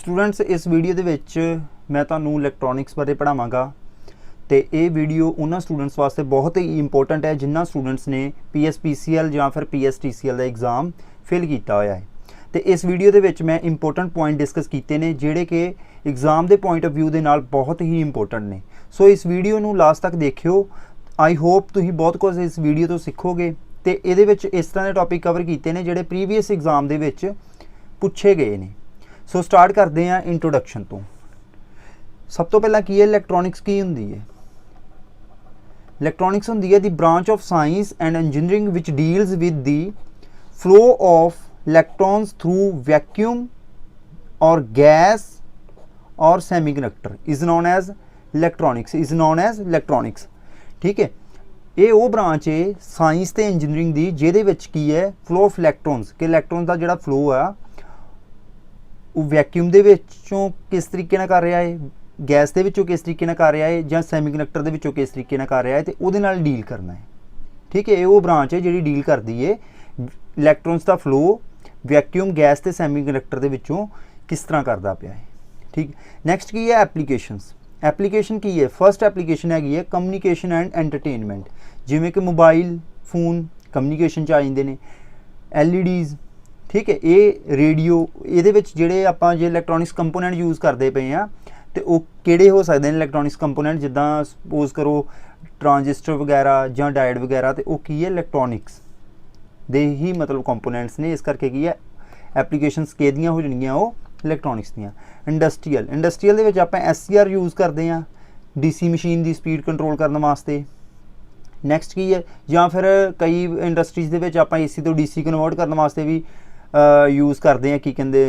Students इस video दे विच मैं तुहानूं इलैक्ट्रॉनिक्स बारे पढ़ावांगा तो ये वीडियो उन्हां स्टूडेंट्स वास्ते बहुत ही इंपोर्टेंट है जिन्हां स्टूडेंट्स ने PSPCL या फिर PSTCL का एग्जाम फिल किया होया है। तो इस वीडियो दे विच मैं इंपोर्टेंट पॉइंट डिस्कस किए हैं जिहड़े कि एग्जाम के पॉइंट ऑफ व्यू के नाल बहुत ही इंपोर्टेंट ने। सो इस वीडियो नूं लास्ट तक देखियो। आई होप तुसीं बहुत कुछ इस वीडियो तो सीखोगे। तो ये इस तरह के टॉपिक कवर किए हैं जिहड़े प्रीवियस एग्जाम दे विच पूछे गए हैं। सो स्टार्ट करते हैं इंट्रोडक्शन तो। सब तो पहला की है इलैक्ट्रॉनिक्स की हुंदी है। इलैक्ट्रॉनिक्स हुंदी है the branch of science and engineering which deals with the flow of electrons through vacuum और गैस और semiconductor is known as electronics. ठीक है, ये वो ब्रांच है साइंस ते इंजीनियरिंग दी जिहदे विच की है फ्लो ऑफ इलैक्ट्रॉन्स कि इलैक्ट्रॉन का जिहड़ा फ्लो है वो वैक्यूम दे विचों किस तरीके नाल कर रहा है, गैस दे विचों किस तरीके नाल कर रहा है, जां सैमीकंडक्टर दे विचों किस तरीके नाल कर रहा है, तो उहदे नाल डील करना है। ठीक है, ये वो ब्रांच है जिहड़ी डील करती है इलैक्ट्रॉन्स का फ्लो वैक्यूम गैस ते सैमीकंडक्टर दे विचों किस तरह करता पिया है। ठीक, नैक्सट की है एप्लीकेशनस। एप्लीकेशन की है, फर्स्ट एप्लीकेशन हैगी है कम्यूनीकेशन एंड एंटरटेनमेंट, जिमें कि मोबाइल फोन कम्यूनीकेशन च आ जाते हैं, LEDs। ठीक है, ये रेडियो ये जोड़े आप जो इलैक्ट्रॉनिक्स कंपोनेंट यूज़ करते पे हैं तो वो किहड़े हो सकते हैं इलैक्ट्रॉनिक्स कंपोनेंट, जिद्दां सपोज करो ट्रांजिस्टर वगैरह या डायोड वगैरह, तो वो की है इलैक्ट्रॉनिक्स दे ही मतलब कंपोनेंट्स ने। इस करके की है एप्लीकेशनस किहदियां हो जाणगियां वो इलैक्ट्रॉनिक्स दियां। इंडस्ट्रीयल दे विच आपां SCR यूज़ करते हैं DC मशीन की स्पीड कंट्रोल करने वास्ते। नैक्सट की है या फिर कई इंडस्ट्रीज़ दे विच आपां AC तो DC कन्वर्ट करने वास्ते भी यूज़ करते हैं। की कहते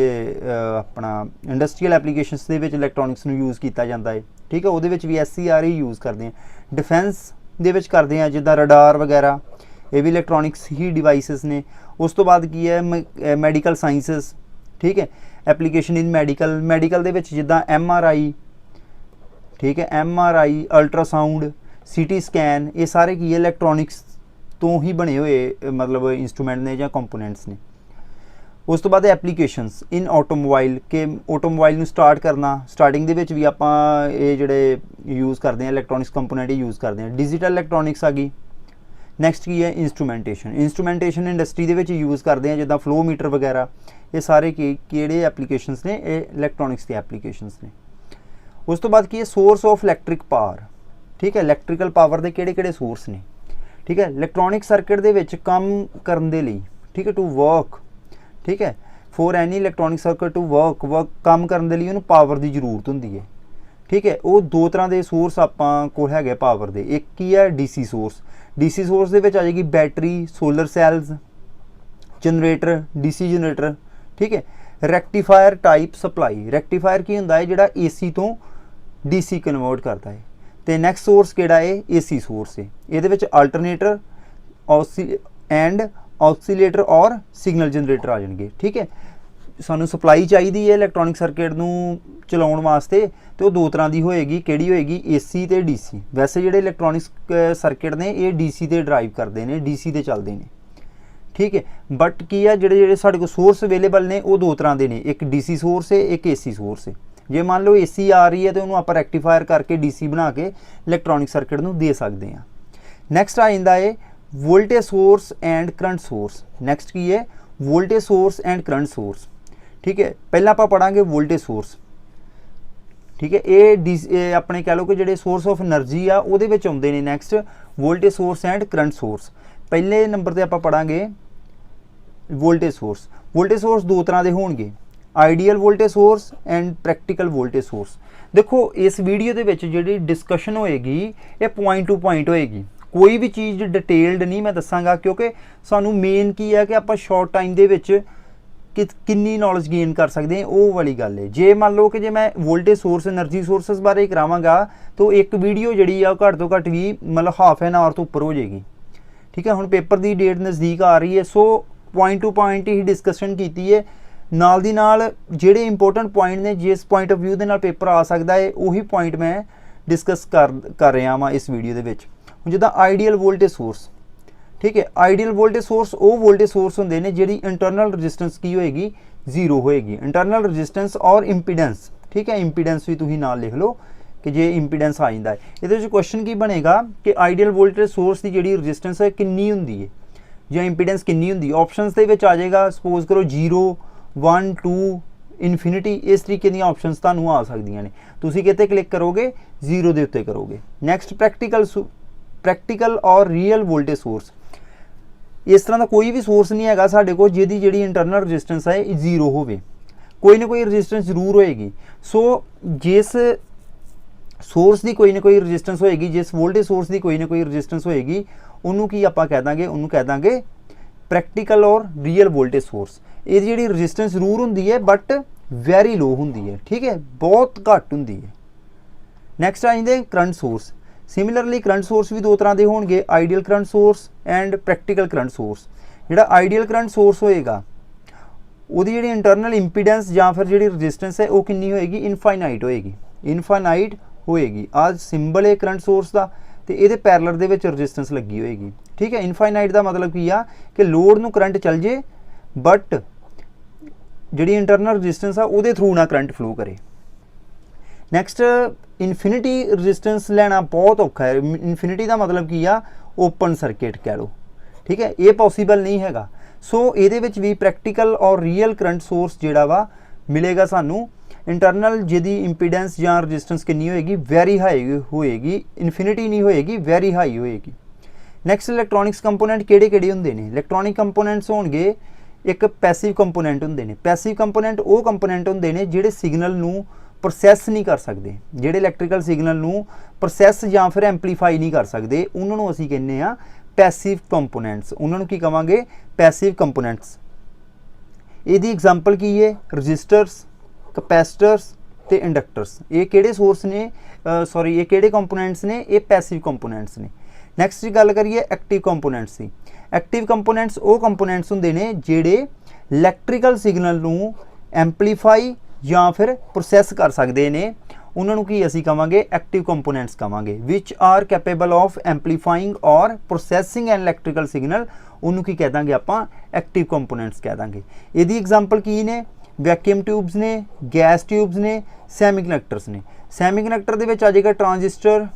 अपना इंडस्ट्रीयल एप्लीकेशनस दे विच इलैक्ट्रॉनिक्स नूं यूज़ किया जाता है। ठीक है, उहदे विच भी SCR ही यूज़ करते हैं। डिफेंस दे विच करते हैं जिद्दां रडार वगैरह, ये भी इलैक्ट्रॉनिक्स ही डिवाइसिस ने। उस तो बाद की है मैडिकल साइंसिस। ठीक है, एप्लीकेशन इन मैडिकल दे विच जिद्दां MRI। ठीक है, MRI अल्ट्रासाउंड CT स्कैन, ये सारे की है इलैक्ट्रॉनिक्स तो ही बने हुए मतलब इंस्ट्रूमेंट ने या कंपोनेंट्स ने। उस तो बाद एप्लीकेशनस इन ऑटोमोबाइल के ऑटोमोबाइल नूं स्टार्ट करना, स्टार्टिंग दे विच भी आपां ये जिहड़े यूज़ करते हैं इलैक्ट्रॉनिक्स कंपोनेंट ही यूज़ करते हैं। डिजिटल इलैक्ट्रॉनिक्स आ गई। नैक्सट की है इंस्ट्रूमेंटेशन इंडस्ट्री दे विच यूज़ करते हैं जिद्दां फ्लो मीटर वगैरह, ये सारे किहड़े एप्लीकेशनस ने, ये इलैक्ट्रॉनिक्स के एप्लीकेशनस ने। उस तो बाद की है सोर्स ऑफ इलैक्ट्रिक पावर। ठीक है, इलैक्ट्रिकल पावर के किहड़े सोर्स ने। ठीक है, इलैक्ट्रॉनिक सर्किट दे विच काम करन दे लई, ठीक है, टू वर्क, ठीक है, for any electronic circuit to work काम करने के लिए उन्होंने पावर की जरूरत होंदी है। ठीक है, वो दो तरह के सोर्स आपां कोल हैगे पावर के। एक की है DC सोर्स। DC सोर्स दे विच आ जाएगी battery, solar cells, generator, DC generator. ठीक है, रैक्टीफायर टाइप सप्लाई। रैक्टीफायर की हुंदा है जिहड़ा AC तो DC कन्वर्ट करता है। तो नैक्सट सोर्स किहड़ा है, AC सोर्स है। इहदे विच अल्टरनेटर एंड ऑक्सीलेटर और सिग्नल जनरेटर आ जाएंगे। ठीक है, सानू सप्लाई चाहिए है इलैक्ट्रॉनिक सर्किट नूं चलाउण वास्ते, तो दो तरह की होएगी, किहड़ी होएगी, AC ते DC। वैसे जिहड़े इलैक्ट्रॉनिक सर्किट ने ये DC ते ड्राइव करते हैं, DC ते चलते हैं। ठीक है, बट की है जिहड़े साडे कोल सोर्स अवेलेबल ने वो दो तरह के ने, एक DC सोर्स है, एक AC सोर्स है। जे मान लो AC आ रही है तो उन्होंने आप रैक्टीफायर करके DC बना के इलैक्ट्रॉनिक सर्किट नूं दे सकते हैं। नैक्सट आ जाता है voltage source and current source. Next की है voltage source and current source. ठीक है, पहला आप पढ़ांगे वोल्टेज सोर्स। ठीक है, ये अपने कह लो कि जो सोर्स ऑफ एनर्जी आ उहदे विच आउंदे ने। Next voltage source and current source. पहले नंबर पर आप पढ़ांगे वोल्टेज सोर्स। वोल्टेज सोर्स दो तरह के होणगे, ideal voltage source and practical voltage source. देखो इस वीडियो दे विच जिहड़ी डिस्कशन होएगी ये पॉइंट टू पॉइंट होएगी, कोई भी चीज़ डिटेल्ड नहीं मैं दसांगा, क्योंकि सानू मेन की है कि आप शॉर्ट टाइम दे विच कितनी नॉलेज गेन कर सकते हैं वो वाली गल है। जे मान लो कि जे मैं वोल्टेज सोर्स एनर्जी सोर्सेस बारे करावांगा तो एक वीडियो जी घट तो घट भी मतलब हाफ एन आवर तो उपर हो जाएगी। ठीक है, हुण पेपर की डेट नज़दीक आ रही है, सो पॉइंट टू पॉइंट ही डिस्कशन की है। नाल दी नाल जिहड़े इंपोर्टेंट पॉइंट ने जिस पॉइंट ऑफ व्यू के नाल पेपर आ सकता है उही पॉइंट मैं डिस्कस कर रहा वा इस वीडियो के। जिद्दां आइडियल वोल्टेज सोर्स, ठीक है, आइडियल वोल्टेज सोर्स वो वोल्टेज सोर्स होंदे ने जिहदी इंटरनल रजिस्टेंस की होएगी जीरो होएगी। इंटरनल रजिस्टेंस और इंपीडेंस, ठीक है, इंपीडेंस भी तुसीं नाल लिख लो कि जे इंपीडेंस आ जाता है। ये क्वेश्चन की बनेगा कि आइडियल वोल्टेज सोर्स की जी रजिस्टेंस है कितनी होंगी है या इंपीडेंस कितनी होंगी। ऑप्शनस के आ जाएगा, सपोज करो 0 1 2 इनफिनिटी, इस तरीके दी ऑप्शनस तुहानूं आ सकदियां ने। तुसीं कित्ते क्लिक करोगे, 0 दे उत्ते करोगे। नैक्सट प्रैक्टिकल और रियल वोल्टेज सोर्स। इस तरह का कोई भी सोर्स नहीं है साडे कोल जिहदी जिहड़ी इंटरनल रजिस्टेंस है 0 होवे, कोई ना कोई रजिस्टेंस जरूर होएगी। सो जिस सोर्स की कोई ना कोई रजिस्टेंस होएगी, जिस वोल्टेज सोर्स की कोई ना कोई रजिस्टेंस होएगी, उन्होंने की आपां कह दांगे, उन्होंने कह दांगे प्रैक्टिकल और रियल वोल्टेज सोर्स। ये जी रजिस्टेंस जरूर होंदी है बट वैरी लो होंदी है, ठीक है, बहुत घट होंदी है। नैक्सट आ जाते current source. Similarly current source भी दो तरह के होंगे, ideal current source and practical current source. जिहड़ा आइडियल करंट सोर्स होएगा उहदी जिहड़ी इंटरनल इंपीडेंस या फिर जिहड़ी रजिस्टेंस है वो कितनी होएगी, इनफाइनाइट होएगी, इनफाइनाइट होएगी। आज सिंबल है करंट सोर्स का, तो ये पैरलर दे विच रजिस्टेंस लगी होएगी, ठीक है। इनफाइनाइट का मतलब की आ कि लोड नूं करंट चल जे बट जिहड़ी इंटरनल रजिस्टेंस आ उहदे थ्रू ना करंट फ्लो करे। नैक्सट इनफिनिटी रजिस्टेंस लेना बहुत औखा है। इनफिनिटी का मतलब की आ ओपन सर्किट कह लो, ठीक है, ये पॉसीबल नहीं हैगा। सो ये भी प्रैक्टिकल और रियल करंट सोर्स जिहड़ा वा मिलेगा सानू। इंटरनल जिहदी इंपीडेंस या रजिस्टेंस कितनी होएगी, वैरी हाई होएगी, इनफिनिटी नहीं होएगी, वैरी हाई होएगी। नैक्सट इलैक्ट्रॉनिक्स कंपोनेंट किहड़े-किहड़े हुंदे ने। इलैक्ट्रॉनिक कंपोनेंट्स होणगे, एक पैसिव कंपोनेंट हुंदे ने। पैसिव कंपोनेंट वो कंपोनेंट हुंदे ने जिहड़े सिग्नल नूं प्रोसैस नहीं कर सकते, जिहड़े इलैक्ट्रिकल सिग्नल नूं प्रोसैस या फिर एंपलीफाई नहीं कर सकते, उन्हां नूं असीं कहने आ पैसिव कंपोनेंट्स। उन्हां नूं की कहांगे, पैसिव कंपोनेंट्स। इहदी एग्जांपल की है, रजिस्टर्स, कैपेसिटर्स ते इंडक्टर्स। ये किहड़े सोर्स ने, सॉरी ये किहड़े कंपोनेंट्स ने, ये पैसिव कंपोनेंट्स ने। नैक्सट गल करिए एक्टिव कंपोनेंट्स की। एक्टिव कंपोनेंट्स वो कंपोनेंट्स हुंदे ने जिहड़े इलैक्ट्रिकल सिग्नल नूं एंपलीफाई या फिर प्रोसैस कर सकते हैं, उन्होंने की असी कहांगे एक्टिव कंपोनेंट्स कहांगे। Which are capable of amplifying और प्रोसैसिंग एन इलैक्ट्रिकल सिग्नल, उन्होंने की कह देंगे आपां एक्टिव कंपोनेंट्स कह देंगे। इहदी एग्जांपल की ने, वैक्यूम ट्यूब्स ने, गैस ट्यूब्स ने, सैमीकंडक्टर्स ने। सैमीकंडक्टर दे विच आ जाएगा ट्रांजिस्टर,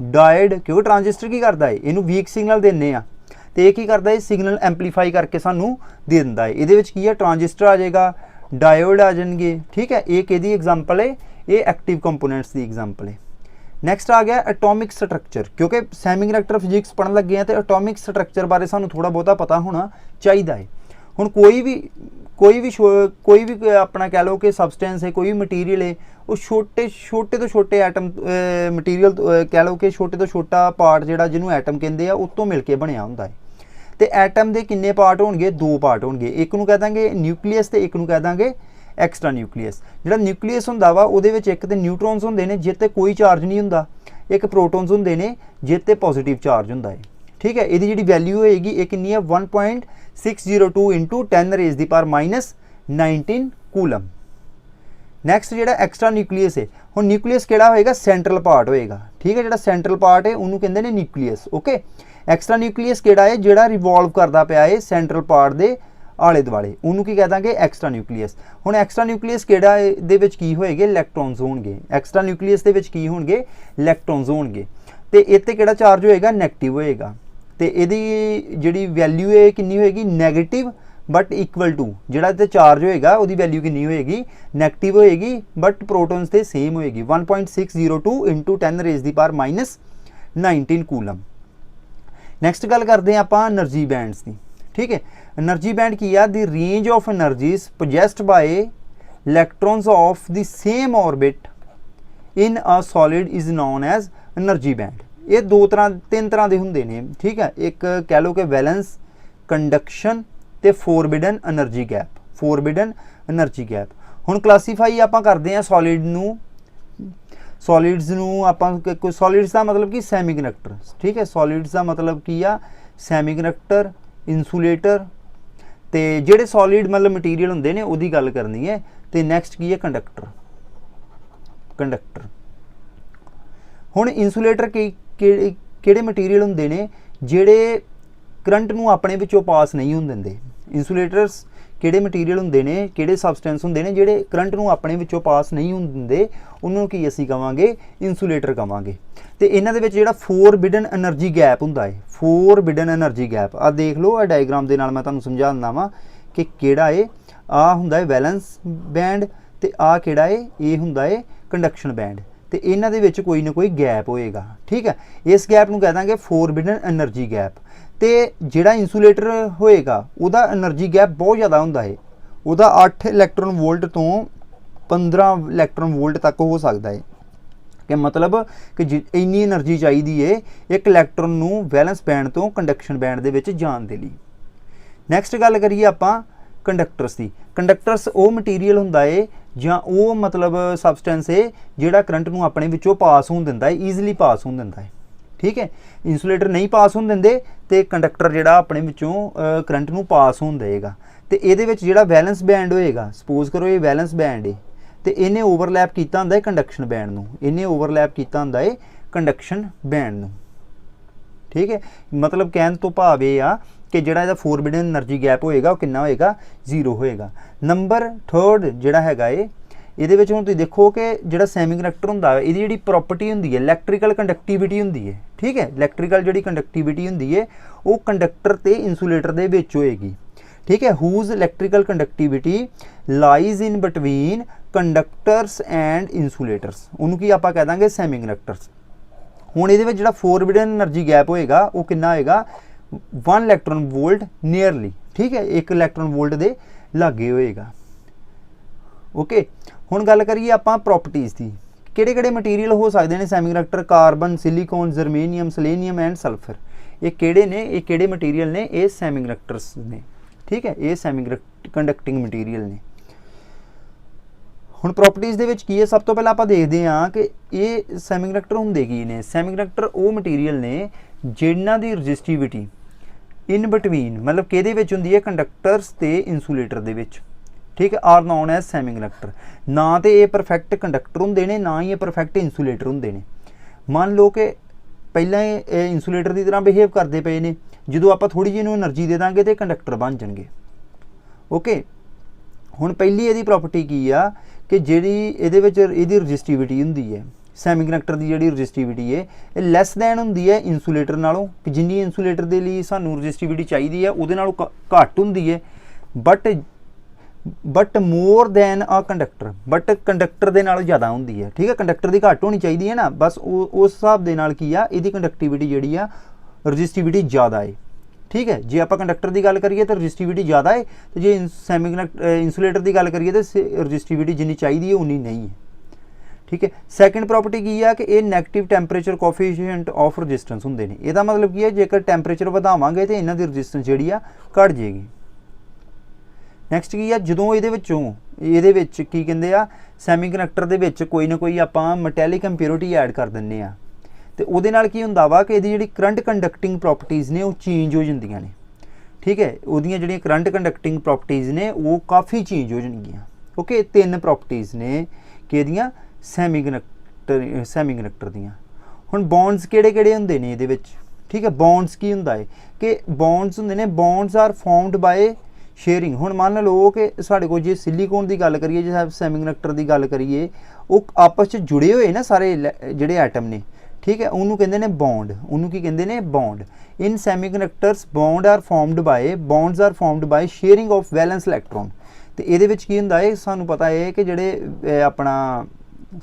डायोड, क्योंकि ट्रांजिस्टर की करता है, इनू वीक सिग्नल देने आ तो ये की करता है, सिग्नल एंपलीफाई करके सानू दे दिंदा है। इहदे विच की है, ट्रांजिस्टर आ जाएगा, डायोड आ जाएंगे, ठीक है। एक यदि एग्जांपल है, ये एक्टिव कंपोनेंट्स की एग्जांपल है। नैक्सट आ गया एटॉमिक स्ट्रक्चर। क्योंकि सैमीकंडक्टर फिजिक्स पढ़न लगे हैं तो एटॉमिक स्ट्रक्चर बारे सानू थोड़ा बहुता पता होना चाहिए है। हुण कोई भी अपना कह लो कि सबसटेंस है, कोई भी मटीरियल है, वो छोटे तो छोटे एटम मटीरियल कह लो कि छोटे तो छोटा पार्ट जिहड़ा जिन्होंने एटम कहते हैं उत्तों मिल के बनया हुंदा है। तो एटम के किन्ने पार्ट होणगे, दो पार्ट होणगे, एक नूं कह दांगे न्यूक्लीयस ते एक नूं कह दांगे एक्स्ट्रा न्यूक्लीयस। जिहड़ा न्यूक्लीयस हुंदा वा उहदे विच एक ते न्यूट्रॉन्स हुंदे ने जिहते कोई चार्ज नहीं हुंदा, एक प्रोटॉन्स हुंदे ने जिहते पॉजिटिव चार्ज हुंदा है, ठीक है। इहदी जिहड़ी वैल्यू होएगी ये कितनी है, 1.602 इंटू 10⁻⁻19 कूलम। नैक्सट जिहड़ा एक्स्ट्रा न्यूक्लीयस है, हुण न्यूक्लीयस किहड़ा होएगा, सेंट्रल पार्ट होएगा, ठीक है। जिहड़ा सेंट्रल पार्ट है उन्होंने कहते हैं न्यूक्लीयस, ओके। एक्स्ट्रा न्यूक्लीयस किहड़ा है, जिहड़ा रिवॉल्व करता पिया है सेंट्रल पार्ट दे आले दुआले, उन्होंने की कह देंगे एक्स्ट्रा न्यूक्लीयस। हुण एक्स्ट्रा न्यूक्लीयस किहड़ा दे विच की होएगे, इलैक्ट्रॉन्स होणगे। एक्स्ट्रा न्यूक्लीयस दे विच की होणगे, इलैक्ट्रॉन्स होणगे। ते इत्ते किहड़ा चार्ज होएगा, नैगेटिव होएगा। ते इहदी जिहड़ी वैल्यू है कितनी होएगी, नैगेटिव बट इक्वल टू जिहड़ा इत्ते चार्ज होएगा उहदी वैल्यू कितनी होएगी, नैगेटिव होएगी बट प्रोटॉन्स ते सेम होएगी, 1.602 इंटू 10⁻⁻19 कूलम। नैक्सट गल करते हैं आपां एनर्जी बैंड्स की, ठीक है। एनर्जी बैंड की है, the range of energies possessed by electrons of the same orbit in a solid is known as energy band. ये तीन तरह के होंगे ने, ठीक है। एक कह लो कि वैलेंस, कंडक्शन ते forbidden energy gap, forbidden energy gap. हुण क्लासीफाई आपां करते हैं सॉलिड्स नूं आपां, सॉलिड्स का मतलब कि सैमीकंडक्टर, ठीक है। सॉलिड्स का मतलब की आ सैमीकंडक्टर, इंसुलेटर, ते जिहड़े सॉलिड मतलब मटीरियल हुंदे ने उहदी गल करनी है। ते नैक्सट की है कंडक्टर। हुण इंसुलेटर किहड़े मटीरियल हुंदे ने जिहड़े करंट नूं अपने विचों पास नहीं होण दिंदे। इंसुलेटर्स ਕਿਹੜੇ ਮਟੀਰੀਅਲ ਹੁੰਦੇ ਨੇ, ਕਿਹੜੇ ਸਬਸਟੈਂਸ ਹੁੰਦੇ ਨੇ ਜਿਹੜੇ ਕਰੰਟ ਨੂੰ ਆਪਣੇ ਵਿੱਚੋਂ ਪਾਸ ਨਹੀਂ ਹੁੰਦੇ, ਉਹਨੂੰ ਕੀ ਅਸੀਂ ਕਵਾਂਗੇ, ਇਨਸੂਲੇਟਰ ਕਵਾਂਗੇ। ਤੇ ਇਹਨਾਂ ਦੇ ਵਿੱਚ ਜਿਹੜਾ ਫੋਰਬਿਡਨ એનર્ਜੀ ਗੈਪ ਹੁੰਦਾ ਹੈ, ਫੋਰਬਿਡਨ એનર્ਜੀ ਗੈਪ, ਆ ਦੇਖ ਲਓ ਆ ਡਾਇਗਰਾਮ ਦੇ ਨਾਲ ਮੈਂ ਤੁਹਾਨੂੰ ਸਮਝਾ ਦਿੰਦਾ ਵਾਂ ਕਿ ਕਿਹੜਾ ਹੈ, ਆ ਹੁੰਦਾ ਹੈ ਵੈਲੈਂਸ ਬੈਂਡ ਤੇ ਆ ਕਿਹੜਾ ਹੈ, ਇਹ ਹੁੰਦਾ ਹੈ ਕੰਡਕਸ਼ਨ ਬੈਂਡ। ਤੇ ਇਹਨਾਂ ਦੇ ਵਿੱਚ ਕੋਈ ਨਾ ਕੋਈ ਗੈਪ ਹੋਏਗਾ, ਠੀਕ ਹੈ। ਇਸ ਗੈਪ ਨੂੰ ਕਹਿ ਦਾਂਗੇ ਫੋਰਬਿਡਨ એનર્ਜੀ ਗੈਪ। ਤੇ ਜਿਹੜਾ ਇਨਸੂਲੇਟਰ ਹੋਏਗਾ ਉਹਦਾ એનર્ਜੀ ਗੈਪ ਬਹੁਤ ਜ਼ਿਆਦਾ ਹੁੰਦਾ ਹੈ, ਉਹਦਾ 8 ਇਲੈਕਟ੍ਰੋਨ ਵੋਲਟ ਤੋਂ 15 ਇਲੈਕਟ੍ਰੋਨ ਵੋਲਟ ਤੱਕ ਹੋ ਸਕਦਾ ਹੈ। ਕਿ ਮਤਲਬ ਕਿ ਇੰਨੀ એનર્ਜੀ ਚਾਹੀਦੀ ਹੈ ਇੱਕ ਇਲੈਕਟ੍ਰੋਨ ਨੂੰ ਵੈਲੈਂਸ ਬੈਂਡ ਤੋਂ ਕੰਡਕਸ਼ਨ ਬੈਂਡ ਦੇ ਵਿੱਚ ਜਾਣ ਦੇ ਲਈ। ਨੈਕਸਟ ਗੱਲ ਕਰੀਏ ਆਪਾਂ ਕੰਡਕਟਰਸ ਦੀ। ਕੰਡਕਟਰਸ ਉਹ ਮਟੀਰੀਅਲ ਹੁੰਦਾ ਹੈ ਜਾਂ ਉਹ ਮਤਲਬ ਸਬਸਟੈਂਸ ਹੈ ਜਿਹੜਾ ਕਰੰਟ ਨੂੰ ਆਪਣੇ ਵਿੱਚੋਂ ਪਾਸ ਹੋਣ ਦਿੰਦਾ ਹੈ, ਈਜ਼ੀਲੀ ਪਾਸ ਹੋਣ ਦਿੰਦਾ ਹੈ, ਠੀਕ ਹੈ। ਇਨਸੂਲੇਟਰ ਨਹੀਂ ਪਾਸ ਹੋਣ ਦਿੰਦੇ ਤੇ ਕੰਡਕਟਰ ਜਿਹੜਾ ਆਪਣੇ ਵਿੱਚੋਂ ਕਰੰਟ ਨੂੰ ਪਾਸ ਹੋਣ ਦੇਗਾ। ਤੇ ਇਹਦੇ ਵਿੱਚ ਜਿਹੜਾ ਵੈਲੈਂਸ ਬੈਂਡ ਹੋਏਗਾ, ਸਪੋਜ਼ ਕਰੋ ਇਹ ਵੈਲੈਂਸ ਬੈਂਡ ਹੈ ਤੇ ਇਹਨੇ ਓਵਰਲੈਪ ਕੀਤਾ ਹੁੰਦਾ ਹੈ ਕੰਡਕਸ਼ਨ ਬੈਂਡ ਨੂੰ, ਇਹਨੇ ਓਵਰਲੈਪ ਕੀਤਾ ਹੁੰਦਾ ਹੈ ਕੰਡਕਸ਼ਨ ਬੈਂਡ ਨੂੰ, ਠੀਕ ਹੈ। ਮਤਲਬ ਕਹਿਣ ਤੋਂ ਭਾਵ ਇਹ ਆ ਕਿ ਜਿਹੜਾ ਇਹਦਾ ਫੋਰਬਿਡਨ એનર્ਜੀ ਗੈਪ ਹੋਏਗਾ ਉਹ ਕਿੰਨਾ ਹੋਏਗਾ, 0 ਹੋਏਗਾ। ਨੰਬਰ 3 ਜਿਹੜਾ ਹੈਗਾ ਏ, ਇਹਦੇ ਵਿੱਚ ਹੁਣ ਤੁਸੀਂ ਦੇਖੋ ਕਿ ਜਿਹੜਾ ਸੈਮੀਕੰਡਕਟਰ ਹੁੰਦਾ ਹੈ ਇਹਦੀ ਜਿਹੜੀ ਪ੍ਰੋਪਰਟੀ ਹੁੰਦੀ ਹੈ ਇਲੈਕਟ੍ਰੀਕਲ ਕੰਡਕਟੀਵਿਟੀ ਹੁੰਦੀ ਹੈ, ਠੀਕ ਹੈ। ਇਲੈਕਟ੍ਰੀਕਲ ਜਿਹੜੀ ਕੰਡਕਟੀਵਿਟੀ ਹੁੰਦੀ ਹੈ ਉਹ ਕੰਡਕਟਰ ਤੇ ਇਨਸੂਲੇਟਰ ਦੇ ਵਿੱਚ ਹੋਏਗੀ, ਠੀਕ ਹੈ। Whose electrical conductivity lies in between conductors and insulators, ਉਹਨੂੰ ਕੀ ਆਪਾਂ ਕਹਿ ਦਾਂਗੇ, ਸੈਮੀਕੰਡਕਟਰਸ। ਹੁਣ ਇਹਦੇ ਵਿੱਚ ਜਿਹੜਾ ਫੋਰਬਿਡਨ એનર્ਜੀ ਗੈਪ ਹੋਏਗਾ ਉਹ ਕਿੰਨਾ ਹੋਏਗਾ, 1 ਇਲੈਕਟ੍ਰੋਨ ਵੋਲਟ ਨੀਅਰਲੀ, ਠੀਕ ਹੈ, 1 ਇਲੈਕਟ੍ਰੋਨ ਵੋਲਟ ਦੇ ਲਾਗੇ ਹੋਏਗਾ, ਓਕੇ। ਹੁਣ ਗੱਲ ਕਰੀਏ ਆਪਾਂ ਪ੍ਰੋਪਰਟੀਜ਼ ਦੀ। ਕਿਹੜੇ ਕਿਹੜੇ ਮਟੀਰੀਅਲ ਹੋ ਸਕਦੇ ਨੇ semiconductor, carbon, silicon, germanium, selenium and sulphur. ਇਹ ਕਿਹੜੇ ਨੇ, ਇਹ ਕਿਹੜੇ ਮਟੀਰੀਅਲ ਨੇ, ਇਹ ਸੈਮੀਕੰਡਕਟਰਸ ਨੇ, ਠੀਕ ਹੈ, ਇਹ ਸੈਮੀਕੰਡਕਟਿੰਗ ਮਟੀਰੀਅਲ ਨੇ। ਹੁਣ ਪ੍ਰੋਪਰਟੀਜ਼ ਦੇ ਵਿੱਚ ਕੀ ਹੈ, ਸਭ ਤੋਂ ਪਹਿਲਾਂ ਆਪਾਂ ਦੇਖਦੇ ਹਾਂ ਕਿ ਇਹ ਸੈਮੀਕੰਡਕਟਰ ਹੁੰਦੇ ਕੀ ਨੇ। ਸੈਮੀਕੰਡਕਟਰ ਉਹ ਮਟੀਰੀਅਲ ਨੇ ਜਿਨ੍ਹਾਂ ਦੀ ਰੈਜ਼ਿਸਟਿਵਿਟੀ ਇਨ ਬਿਟਵੀਨ, ਮਤਲਬ ਕਿਹਦੇ ਵਿੱਚ ਹੁੰਦੀ ਹੈ, ਕੰਡਕਟਰਸ ਤੇ ਇਨਸੂਲੇਟਰ ਦੇ ਵਿੱਚ, ਠੀਕ ਹੈ, ਆਰ ਨੋਨ ਐਜ਼ ਸੈਮੀਕੰਡਕਟਰ। ਨਾ ਤੇ ਇਹ ਪਰਫੈਕਟ ਕੰਡਕਟਰ ਹੁੰਦੇ ਨੇ, ਨਾ ਹੀ ਇਹ ਪਰਫੈਕਟ ਇਨਸੂਲੇਟਰ ਹੁੰਦੇ ਨੇ। ਮੰਨ ਲਓ ਕਿ ਪਹਿਲਾਂ ਇਹ ਇਨਸੂਲੇਟਰ ਦੀ ਤਰ੍ਹਾਂ ਬਿਹੇਵ ਕਰਦੇ ਪਏ ਨੇ, ਜਦੋਂ ਆਪਾਂ ਥੋੜੀ ਜਿਹੀ ਇਹਨੂੰ એનર્ਜੀ ਦੇ ਦਾਂਗੇ ਤੇ ਕੰਡਕਟਰ ਬਣ ਜਾਣਗੇ, ਓਕੇ। ਹੁਣ ਪਹਿਲੀ ਇਹਦੀ ਪ੍ਰੋਪਰਟੀ ਕੀ ਆ ਕਿ ਜਿਹੜੀ ਇਹਦੇ ਵਿੱਚ ਇਹਦੀ ਰੈਜ਼ਿਸਟਿਵਿਟੀ ਹੁੰਦੀ ਹੈ, ਸੈਮੀਕੰਡਕਟਰ ਦੀ ਜਿਹੜੀ ਰੈਜ਼ਿਸਟਿਵਿਟੀ ਹੈ ਇਹ ਲੈਸ ਦੈਨ ਹੁੰਦੀ ਹੈ ਇਨਸੂਲੇਟਰ ਨਾਲੋਂ, ਕਿ ਜਿੰਨੀ ਇਨਸੂਲੇਟਰ ਦੇ ਲਈ ਸਾਨੂੰ ਰੈਜ਼ਿਸਟਿਵਿਟੀ ਚਾਹੀਦੀ ਹੈ ਉਹਦੇ ਨਾਲੋਂ ਘੱਟ ਹੁੰਦੀ ਹੈ, ਬਟ ਮੋਰ ਦੈਨ ਆ ਕੰਡਕਟਰ, ਬਟ ਕੰਡਕਟਰ ਦੇ ਨਾਲ ਜ਼ਿਆਦਾ ਹੁੰਦੀ ਹੈ, ਠੀਕ ਹੈ। ਕੰਡਕਟਰ ਦੀ ਘੱਟ ਹੋਣੀ ਚਾਹੀਦੀ ਹੈ ਨਾ, ਬਸ ਉਸ ਹਿਸਾਬ ਦੇ ਨਾਲ ਕੀ ਆ, ਇਹਦੀ ਕੰਡਕਟਿਵਿਟੀ ਜਿਹੜੀ ਆ ਰੈਜ਼ਿਸਟਿਵਿਟੀ ਜ਼ਿਆਦਾ ਹੈ, ਠੀਕ ਹੈ। ਜੇ ਆਪਾਂ ਕੰਡਕਟਰ ਦੀ ਗੱਲ ਕਰੀਏ ਤਾਂ ਰੈਜ਼ਿਸਟਿਵਿਟੀ ਜ਼ਿਆਦਾ ਹੈ, ਤੇ ਜੇ ਇਨਸੂਲੇਟਰ ਦੀ ਗੱਲ ਕਰੀਏ ਤਾਂ ਰੈਜ਼ਿਸਟਿਵਿਟੀ ਜਿੰਨੀ ਚਾਹੀਦੀ ਹੈ ਉਨੀ ਨਹੀਂ ਹੈ, ਠੀਕ ਹੈ। ਸੈਕੰਡ ਪ੍ਰੋਪਰਟੀ ਕੀ ਆ ਕਿ ਇਹ negative temperature coefficient of resistance ਹੁੰਦੇ ਨੇ। ਇਹਦਾ ਮਤਲਬ ਕੀ ਹੈ, ਜੇਕਰ ਟੈਂਪਰੇਚਰ ਵਧਾਵਾਂਗੇ ਤੇ ਇਹਨਾਂ ਦੀ ਰੈਜ਼ਿਸਟੈਂਸ ਜਿਹੜੀ ਆ ਘਟ ਜਾਏਗੀ। ਨੈਕਸਟ ਕੀ ਆ, ਜਦੋਂ ਇਹਦੇ ਵਿੱਚ ਕੀ ਕਹਿੰਦੇ ਆ, ਸੈਮੀਕੰਡਕਟਰ ਦੇ ਵਿੱਚ ਕੋਈ ਨਾ ਕੋਈ ਆਪਾਂ ਮੈਟੈਲਿਕ ਇੰਪਿਓਰਿਟੀ ਐਡ ਕਰ ਦਿੰਦੇ ਆ, ਤੇ ਉਹਦੇ ਨਾਲ ਕੀ ਹੁੰਦਾ ਵਾ ਕਿ ਇਹਦੀ ਜਿਹੜੀ ਕਰੰਟ ਕੰਡਕਟਿੰਗ ਪ੍ਰੋਪਰਟੀਜ਼ ਨੇ ਉਹ ਚੇਂਜ ਹੋ ਜਾਂਦੀਆਂ ਨੇ, ਠੀਕ ਹੈ। ਉਹਦੀਆਂ ਜਿਹੜੀਆਂ ਕਰੰਟ ਕੰਡਕਟਿੰਗ ਪ੍ਰੋਪਰਟੀਜ਼ ਨੇ ਉਹ ਕਾਫੀ ਚੇਂਜ ਹੋ ਜਾਣਗੀਆਂ, ਓਕੇ। 3 ਪ੍ਰੋਪਰਟੀਜ਼ ਨੇ ਕਿ ਇਹਦੀਆਂ ਸੈਮੀਕੰਡਕਟਰ ਦੀਆਂ। ਹੁਣ ਬੌਂਡਸ ਕਿਹੜੇ ਕਿਹੜੇ ਹੁੰਦੇ ਨੇ ਇਹਦੇ ਵਿੱਚ, ਠੀਕ ਹੈ। ਬੌਂਡਸ ਕੀ ਹੁੰਦਾ ਹੈ ਕਿ ਬੌਂਡਸ ਹੁੰਦੇ ਨੇ, bonds are formed by sharing. ਹੁਣ ਮੰਨ ਲਓ ਕਿ ਸਾਡੇ ਕੋਲ ਜੇ ਸਿਲੀਕੋਨ ਦੀ ਗੱਲ ਕਰੀਏ, ਜੇ ਸੈਮੀਕੰਡਕਟਰ ਦੀ ਗੱਲ ਕਰੀਏ, ਉਹ ਆਪਸ 'ਚ ਜੁੜੇ ਹੋਏ ਨਾ ਸਾਰੇ ਜਿਹੜੇ ਐਟਮ ਨੇ, ਠੀਕ ਹੈ, ਉਹਨੂੰ ਕਹਿੰਦੇ ਨੇ ਬੌਂਡ। ਉਹਨੂੰ ਕੀ ਕਹਿੰਦੇ ਨੇ, bond. In semiconductors bond are formed by sharing of valence electron. ਤੇ ਇਹਦੇ ਵਿੱਚ ਕੀ ਹੁੰਦਾ ਹੈ, ਸਾਨੂੰ ਪਤਾ ਹੈ ਕਿ ਜਿਹੜੇ ਆਪਣਾ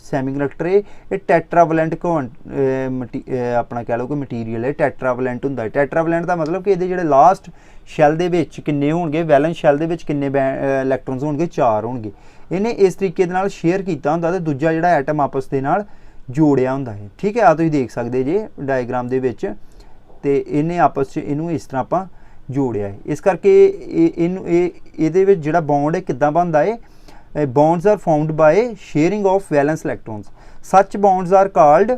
ਸੈਮੀਕੰਡਕਟਰ ਹੈ ਇਹ ਟੈਟਰਾਵੈਲੈਂਟ ਆਪਣਾ ਕਹਿ ਲਓ ਕਿ ਮਟੀਰੀਅਲ ਹੈ, ਟੈਟਰਾਵੈਲੈਂਟ ਹੁੰਦਾ ਹੈ। ਟੈਟਰਾਵੈਲੈਂਟ ਦਾ ਮਤਲਬ ਕਿ ਇਹਦੇ ਜਿਹੜੇ ਲਾਸਟ ਸ਼ੈਲ ਦੇ ਵਿੱਚ ਕਿੰਨੇ ਹੋਣਗੇ, ਵੈਲੈਂਸ ਸ਼ੈਲ ਦੇ ਵਿੱਚ ਕਿੰਨੇ ਇਲੈਕਟ੍ਰੋਨਸ ਹੋਣਗੇ, 4 ਹੋਣਗੇ। ਇਹਨੇ ਇਸ ਤਰੀਕੇ ਦੇ ਨਾਲ ਸ਼ੇਅਰ ਕੀਤਾ ਹੁੰਦਾ ਤੇ ਦੂਜਾ ਜਿਹੜਾ ਐਟਮ ਆਪਸ ਦੇ ਨਾਲ ਜੋੜਿਆ ਹੁੰਦਾ ਹੈ, ਠੀਕ ਹੈ। ਆ ਤੁਸੀਂ ਦੇਖ ਸਕਦੇ ਜੇ ਡਾਇਗਰਾਮ ਦੇ ਵਿੱਚ, ਤੇ ਇਹਨੇ ਆਪਸ 'ਚ ਇਹਨੂੰ ਇਸ ਤਰ੍ਹਾਂ ਆਪਾਂ ਜੋੜਿਆ ਹੈ। ਇਸ ਕਰਕੇ ਇਹਦੇ ਵਿੱਚ ਜਿਹੜਾ ਬੌਂਡ ਹੈ ਕਿੱਦਾਂ ਬਣਦਾ ਹੈ, bonds are formed by sharing of valence electrons. Such bonds are called